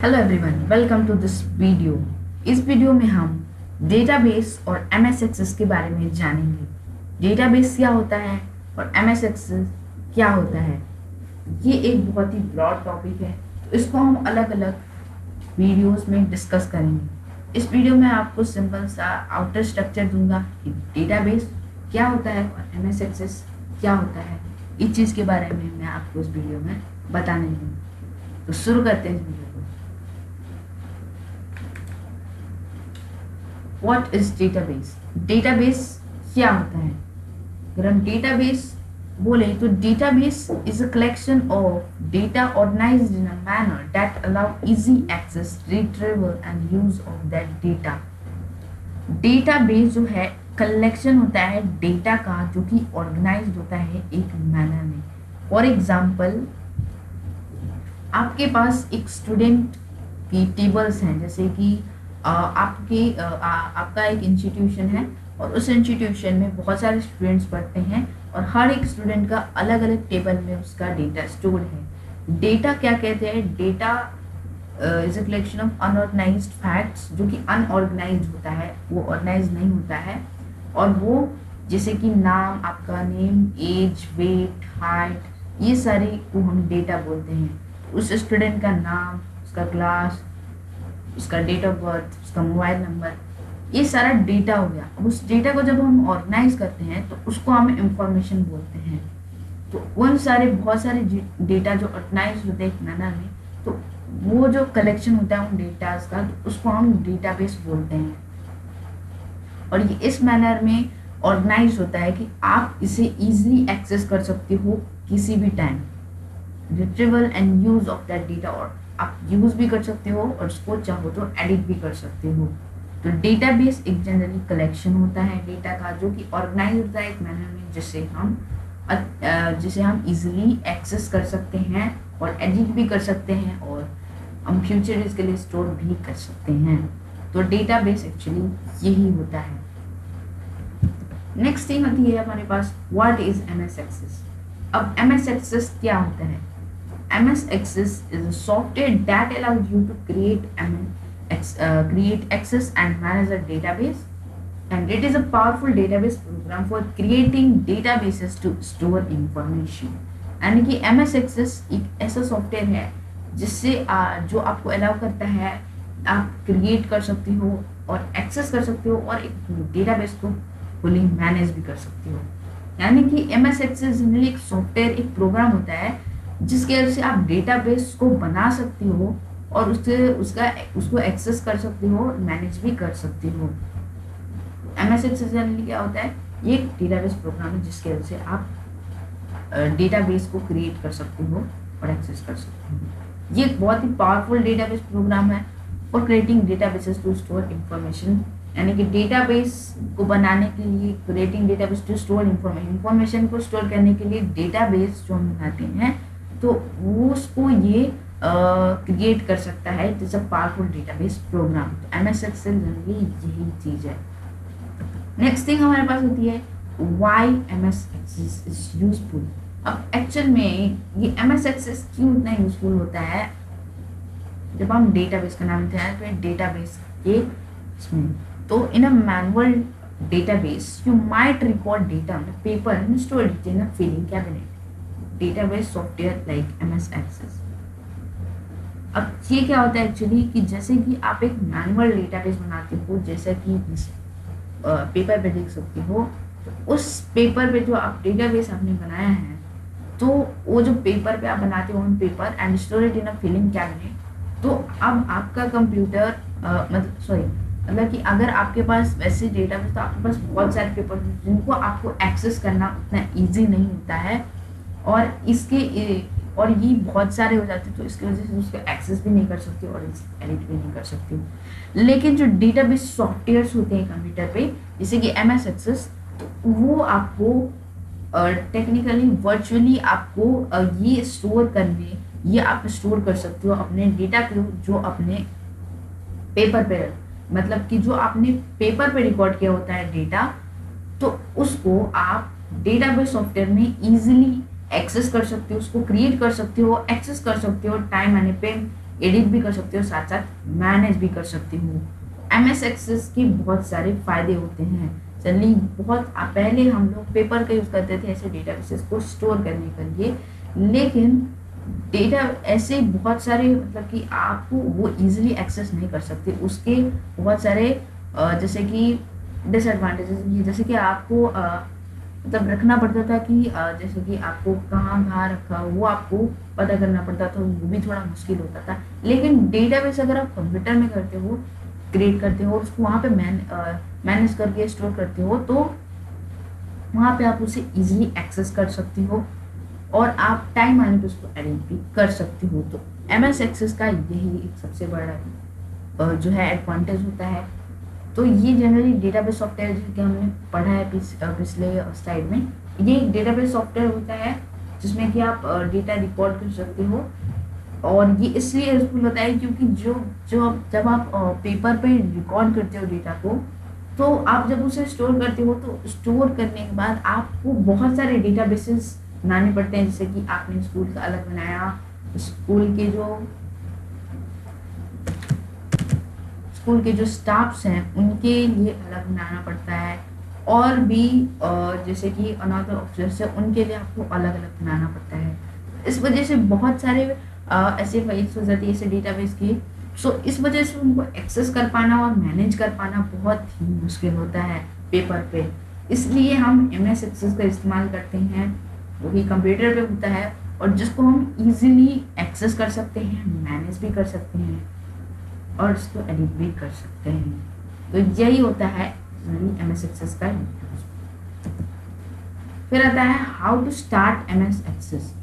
Hello everyone, welcome to this video. इस video में हम डेटाबेस और एमएस एक्सेस के बारे में जानेंगे। डेटाबेस क्या होता है और एमएस एक्सेस क्या होता है। ये एक बहुत ही ब्रॉड टॉपिक है, तो इसको हम अलग अलग वीडियोस में डिस्कस करेंगे। इस वीडियो में आपको सिंपल सा आउटर स्ट्रक्चर दूंगा कि डेटाबेस क्या होता है और एमएस एक्सेस क्या होता है। इस चीज़ के बारे में मैं आपको इस वीडियो में बताने दूंगा। तो शुरू करते हैं इस वीडियो को। What is database? डेटाबेस क्या होता है? अगर हम डेटाबेस बोले तो database is a collection of data organized in a manner that allow easy access, retrieval and use of that data. Database जो है कलेक्शन होता है डेटा का, जो कि ऑर्गेनाइज्ड होता है एक मैनर में। फॉर एग्जाम्पल, आपके पास एक स्टूडेंट की टेबल्स हैं, जैसे कि आपका एक इंस्टीट्यूशन है और उस इंस्टीट्यूशन में बहुत सारे स्टूडेंट्स पढ़ते हैं और हर एक स्टूडेंट का अलग अलग टेबल में उसका डेटा स्टोर है। डेटा क्या कहते हैं? Data is a collection of unorganised facts, जो कि अनऑर्गेनाइज्ड होता है, वो ऑर्गेनाइज नहीं होता है। और वो जैसे कि नाम, आपका नेम, एज, वेट, हाइट, ये सारे को हम डेटा बोलते हैं। उस स्टूडेंट का नाम, उसका क्लास, उसका डेट ऑफ बर्थ, उसका मोबाइल नंबर, ये सारा डेटा हो गया। अब उस डेटा को जब हम ऑर्गेनाइज करते हैं तो उसको हम इंफॉर्मेशन बोलते हैं। तो उन सारे बहुत सारे डेटा जो ऑर्गेनाइज होते हैं एक मैनर में, तो वो जो कलेक्शन होता है उन डेटाज का, तो उसको हम डेटाबेस बोलते हैं। और ये इस मैनर में ऑर्गेनाइज होता है कि आप इसे इजीली एक्सेस कर सकते हो किसी भी time. Retrieval and use of that data, और आप यूज भी कर सकते हो और उसको चाहो तो एडिट भी कर सकते हो। तो डेटाबेस एक जनरली कलेक्शन होता है डेटा का, जो कि ऑर्गेनाइज होता है एक मैनर में, जिसे हम इजीली एक्सेस कर सकते हैं और एडिट भी कर सकते हैं और हम फ्यूचर इसके लिए स्टोर भी कर सकते हैं। तो डेटाबेस एक्चुअली यही होता है। नेक्स्ट थिंग आती है हमारे पास, व्हाट इज एमएस एक्सेस। अब एमएस एक्सेस क्या होता है? MS Access is a software that allows you to create, access and manage a database, and it is a powerful database program for creating databases to store information। यानी कि MS Access एक ऐसा software है जिससे जो आपको allow करता है, आप क्रिएट कर सकते हो और एक्सेस कर सकते हो और एक डेटाबेस को फुली मैनेज भी कर सकते हो। यानी कि MS Access जनरली एक सॉफ्टवेयर, एक प्रोग्राम होता है जिसके वजह से आप डेटाबेस को बना सकते हो और उसको एक्सेस कर सकते हो, मैनेज भी कर सकते हो। एमएस एक्सेस जनरली क्या होता है? ये एक डेटाबेस प्रोग्राम है जिसके वजह से आप डेटाबेस को क्रिएट कर सकते हो और एक्सेस कर सकते हो। ये एक बहुत ही पावरफुल डेटाबेस प्रोग्राम है for creating databases to store information. यानी कि डेटाबेस को बनाने के लिए, creating database to store information को स्टोर करने के लिए डेटाबेस जो हम बनाते हैं, तो वो उसको ये क्रिएट कर सकता है। It is a powerful database program. तो एमएस एक्सेल जनरली यही चीज है। नेक्स्ट थिंग हमारे पास होती है, why MS Access is useful. अब एक्चुअल में ये एमएस एक्सेस क्यों इतना यूजफुल होता है? जब हम डेटाबेस का नाम लेते हैं तो डेटाबेस के इसमें, तो in a manual database you might record data on paper and store it in a filing cabinet. Database software like MS Access. अब ये क्या होता है एक्चुअली कि जैसे कि आप एक मैनुअल डेटाबेस बनाते हो, जैसे कि पेपर पे देख सकते हो, तो उस पेपर पे जो आप डेटाबेस आपने बनाया है, तो वो जो पेपर पे आप बनाते हो on paper and store it in a filing cabinet, तो अब आपका कंप्यूटर मतलब कि अगर आपके पास वैसे डेटाबेस, तो आपके पास बहुत सारे पेपर जिनको आपको एक्सेस करना उतना ईजी नहीं होता है और ये बहुत सारे हो जाते हैं, तो इसकी वजह से उसको एक्सेस भी नहीं कर सकते और एडिट भी नहीं कर सकते। लेकिन जो डेटाबेस सॉफ्टवेयर्स होते हैं कंप्यूटर पे, जैसे कि एमएस एक्सेस, तो वो आपको टेक्निकली वर्चुअली आपको ये स्टोर करने, ये आप स्टोर कर सकते हो अपने डेटा को, जो अपने पेपर पे, मतलब कि जो आपने पेपर पे रिकॉर्ड किया होता है डेटा, तो उसको आप डेटाबेस सॉफ्टवेयर में इजीली एक्सेस कर सकते हो, उसको क्रिएट कर सकते हो, एक्सेस कर सकते हो टाइम एनी पे एडिट भी कर सकती हूँ, साथ साथ मैनेज भी कर सकती हूँ। MS एक्सेस के बहुत सारे फायदे होते हैं। चलिए, बहुत पहले हम लोग पेपर का यूज़ करते थे ऐसे डेटाबेसेस को स्टोर करने के लिए, लेकिन डेटा ऐसे बहुत सारे मतलब कि आपको वो इजीली एक्सेस नहीं कर सकते, उसके बहुत सारे जैसे कि डिसएडवांटेजेस भी है। जैसे कि आपको मतलब रखना पड़ता था कि जैसे कि आपको कहाँ रखा वो आपको पता करना पड़ता था, वो भी थोड़ा मुश्किल होता था। लेकिन डेटाबेस अगर आप कंप्यूटर में करते हो, क्रिएट करते हो और उसको वहाँ पे मैनेज करके स्टोर करते हो, तो वहाँ पे आप उसे इजीली एक्सेस कर सकते हो और आप टाइम आने पे उसको एडिट भी कर सकते हो। तो MS एक्सेस का यही एक सबसे बड़ा जो है एडवांटेज होता है। तो ये जनरली डेटाबेस सॉफ्टवेयर जिसके हमने पढ़ा है पिछले स्लाइड में, ये एक डेटाबेस सॉफ्टवेयर होता है जिसमें कि आप डेटा रिकॉर्ड कर सकते हो। और ये इसलिए यूजफुल होता है क्योंकि जब आप पेपर पे रिकॉर्ड करते हो डेटा को, तो आप जब उसे स्टोर करते हो तो स्टोर करने के बाद आपको बहुत सारे डेटाबेसेस बनाने पड़ते हैं। जैसे कि आपने स्कूल का अलग बनाया, स्कूल के जो स्टाफ्स हैं उनके लिए अलग बनाना पड़ता है, और भी जैसे कि अनदर ऑफिसर्स है उनके लिए आपको अलग अलग बनाना पड़ता है। इस वजह से बहुत सारे ऐसे फाइल्स हो जाती है ऐसे डेटाबेस की। सो इस वजह से उनको एक्सेस कर पाना और मैनेज कर पाना बहुत ही मुश्किल होता है पेपर पे। इसलिए हम MS एक्सेस का इस्तेमाल करते हैं, वो भी कंप्यूटर पे होता है और जिसको हम इजीली एक्सेस कर सकते हैं, मैनेज भी कर सकते हैं और इसको एडिट भी कर सकते हैं। तो यही होता है MS एक्सेस का यूज। फिर आता है how to start MS Access.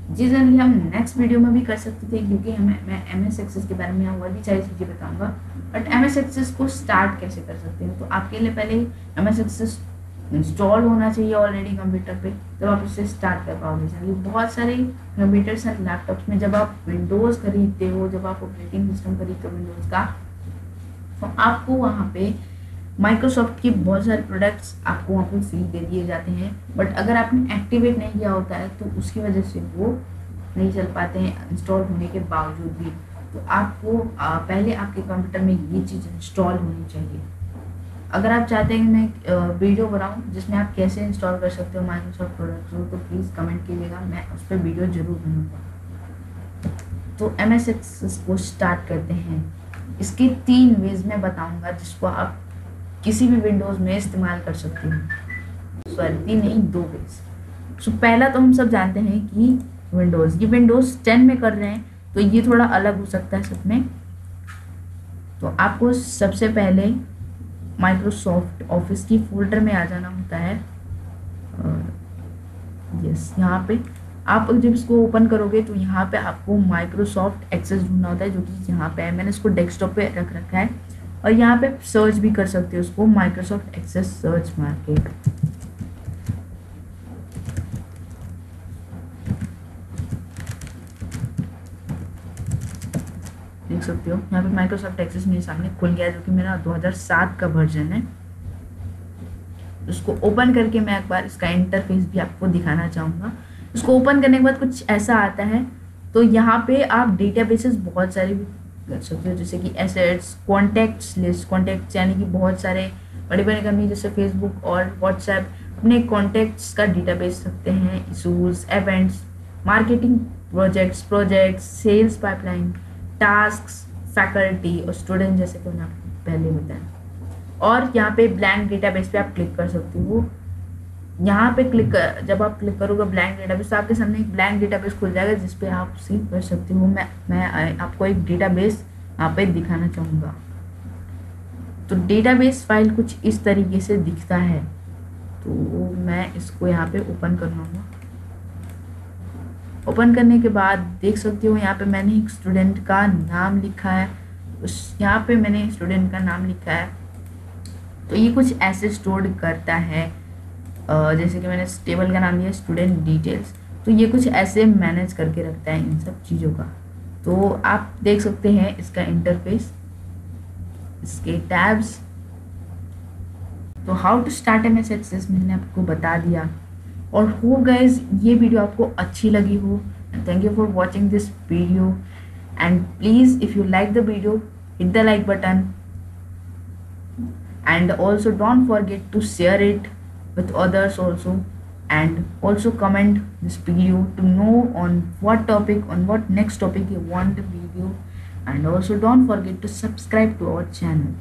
जी जनरली हम नेक्स्ट वीडियो में भी कर सकते थे, क्योंकि मैं MS एक्सेस के बारे में और भी सारी चीज़ें बताऊंगा। बट MS एक्सेस को स्टार्ट कैसे कर सकते हैं, तो आपके लिए पहले MS एक्सेस इंस्टॉल होना चाहिए ऑलरेडी कंप्यूटर पे, तब आप उससे स्टार्ट कर पाओगे। चलिए, बहुत सारे कंप्यूटर्स और लैपटॉप्स में जब आप विंडोज़ खरीदते हो, जब आप ऑपरेटिंग सिस्टम खरीदते हो विंडोज़ का, तो आपको वहाँ पे माइक्रोसॉफ्ट के बहुत सारे प्रोडक्ट्स आपको वहाँ पे फ्री दे दिए जाते हैं। बट अगर आपने एक्टिवेट नहीं किया होता है तो उसकी वजह से वो नहीं चल पाते हैं इंस्टॉल होने के बावजूद भी। तो आपको पहले आपके कंप्यूटर में ये चीज़ इंस्टॉल होनी चाहिए। अगर आप चाहते हैं कि मैं वीडियो बनाऊं जिसमें आप कैसे इंस्टॉल कर सकते हो माइक्रोसॉफ्ट प्रोडक्ट्स हो, तो प्लीज़ कमेंट कीजिएगा, मैं उस पर वीडियो जरूर बनाऊंगा। तो MS एक्सेस को स्टार्ट करते हैं। इसके 3 वेज में बताऊंगा जिसको आप किसी भी विंडोज़ में इस्तेमाल कर सकते हो। सॉरी, 3 नहीं, 2 वेज। सो पहला तो हम सब जानते हैं कि ये विंडोज़ 10 में कर रहे हैं, तो ये थोड़ा अलग हो सकता है सब में। तो आपको सबसे पहले माइक्रोसॉफ्ट ऑफिस की फोल्डर में आ जाना होता है। यहाँ पे आप जब इसको ओपन करोगे तो यहाँ पे आपको माइक्रोसॉफ्ट एक्सेस ढूंढना होता है, जो कि यहाँ पे है। मैंने इसको डेस्कटॉप पे रख रखा है और यहाँ पे सर्च भी कर सकते हो उसको, माइक्रोसॉफ्ट एक्सेस सर्च मार के। देख सकते हो यहाँ पे माइक्रोसॉफ्ट एक्सेस मेरे सामने खुल गया, जो कि मेरा 2007 का वर्जन है। उसको ओपन करके मैं एक बार इसका इंटरफेस भी आपको दिखाना चाहूँगा। इसको ओपन करने के बाद कुछ ऐसा आता है। तो यहाँ पे आप डेटाबेसेस बहुत सारे भी कर सकते हो, जैसे कि एसेट्स, कॉन्टैक्ट्स लिस्ट। कॉन्टैक्ट्स यानी कि बहुत सारे बड़े बड़े कंपनी जैसे फेसबुक और व्हाट्सएप अपने कॉन्टैक्ट्स का डेटाबेस रखते हैं। Issues, events, marketing projects, sales pipeline, tasks, faculty और स्टूडेंट, जैसे कि मैंने आपको पहले बताया। और यहाँ पे ब्लैंक डेटाबेस पे आप क्लिक कर सकते हो। यहाँ पे जब आप क्लिक करोगे ब्लैंक डेटाबेस, तो आपके सामने एक ब्लैंक डेटाबेस खुल जाएगा जिस पे आप उसे कर सकते हो। मैं आपको एक डेटाबेस यहाँ पे दिखाना चाहूँगा। तो डेटाबेस फाइल कुछ इस तरीके से दिखता है। तो मैं इसको यहाँ पे ओपन कर लूँगा। ओपन करने के बाद देख सकते हो यहाँ पे मैंने एक स्टूडेंट का नाम लिखा है। यहाँ पे मैंने स्टूडेंट का नाम लिखा है। तो ये कुछ ऐसे स्टोर करता है, जैसे कि मैंने टेबल का नाम दिया स्टूडेंट डिटेल्स। तो ये कुछ ऐसे मैनेज करके रखता है इन सब चीज़ों का। तो आप देख सकते हैं इसका इंटरफेस, इसके टैब्स। तो how to start MS Access मैंने आपको बता दिया। और हो गाइस, ये वीडियो आपको अच्छी लगी हो, thank you for watching this video. And please, if you like the video, hit the like button, and also don't forget to share it with others also, and also comment this video to know on what next topic you want the video, and also don't forget to subscribe to our channel.